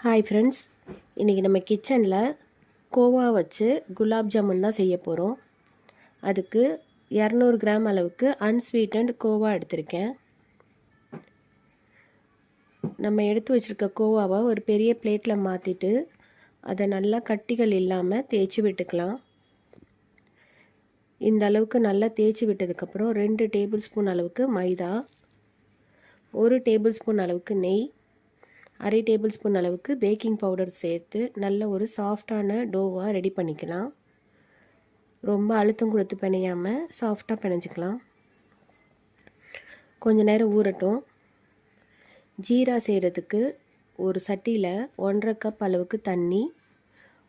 Hi friends, இன்றைக்கி நம்ம கிச்சனில் கோவா வச்சு குலாப் ஜாமுன் தான் செய்ய போகிறோம். அதுக்கு 200 கிராம் அளவுக்கு அன்ஸ்வீட்டன்ட் கோவா எடுத்திருக்கேன். நம்ம எடுத்து வச்சுருக்க கோவாவை ஒரு பெரிய பிளேட்டில் மாற்றிட்டு அதை நல்லா கட்டிகள் இல்லாமல் தேய்ச்சி விட்டுக்கலாம். இந்த அளவுக்கு நல்லா தேய்ச்சி விட்டதுக்கப்புறம் 2 டேபிள் ஸ்பூன் அளவுக்கு மைதா, 1 டேபிள் ஸ்பூன் அளவுக்கு நெய், 1/2 டேபிள் ஸ்பூன் அளவுக்கு பேக்கிங் பவுடர் சேர்த்து நல்ல ஒரு சாஃப்டான டோவாக ரெடி பண்ணிக்கலாம். ரொம்ப அழுத்தம் கொடுத்து பிணையாமல் சாஃப்டாக பிணைஞ்சிக்கலாம். கொஞ்ச நேரம் ஊறட்டும். ஜீரா செய்கிறதுக்கு ஒரு சட்டியில் 1.5 கப் அளவுக்கு தண்ணி,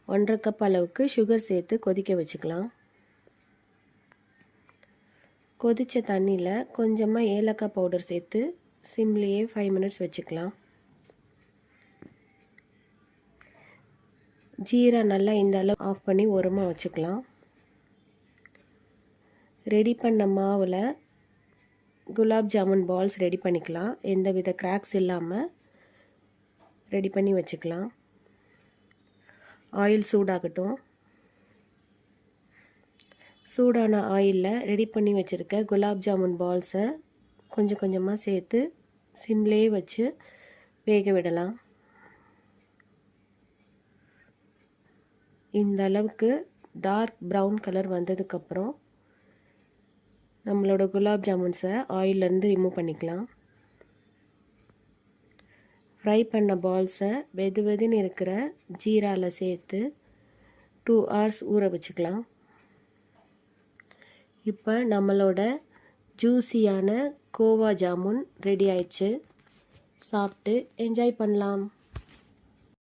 1.5 கப் அளவுக்கு சுகர் சேர்த்து கொதிக்க வச்சுக்கலாம். கொதித்த தண்ணியில் கொஞ்சமாக ஏலக்காய் பவுடர் சேர்த்து சிம்லேயே 5 மினிட்ஸ் வச்சுக்கலாம். ஜீரா நல்லா இந்த அளவு ஆஃப் பண்ணி ஓரமாக வச்சுக்கலாம். ரெடி பண்ண மாவில் குலாப் ஜாமுன் பால்ஸ் ரெடி பண்ணிக்கலாம். எந்த வித கிராக்ஸ் இல்லாமல் ரெடி பண்ணி வச்சுக்கலாம். ஆயில் சூடாகட்டும். சூடான ஆயிலில் ரெடி பண்ணி வச்சுருக்க குலாப் ஜாமுன் பால்ஸை கொஞ்சம் கொஞ்சமாக சேர்த்து சிம்லேயே வச்சு வேக விடலாம். இந்த அளவுக்கு டார்க் ப்ரௌன் கலர் வந்ததுக்கப்புறம் நம்மளோட குலாப் ஜாமுன்ஸை ஆயிலேருந்து ரிமூவ் பண்ணிக்கலாம். ஃப்ரை பண்ண பால்ஸை வெதுன்னு இருக்கிற ஜீராவில் சேர்த்து 2 hours ஊற வச்சுக்கலாம். இப்போ நம்மளோட ஜூஸியான கோவா ஜாமுன் ரெடி ஆயிடுச்சு. சாப்பிட்டு என்ஜாய் பண்ணலாம்.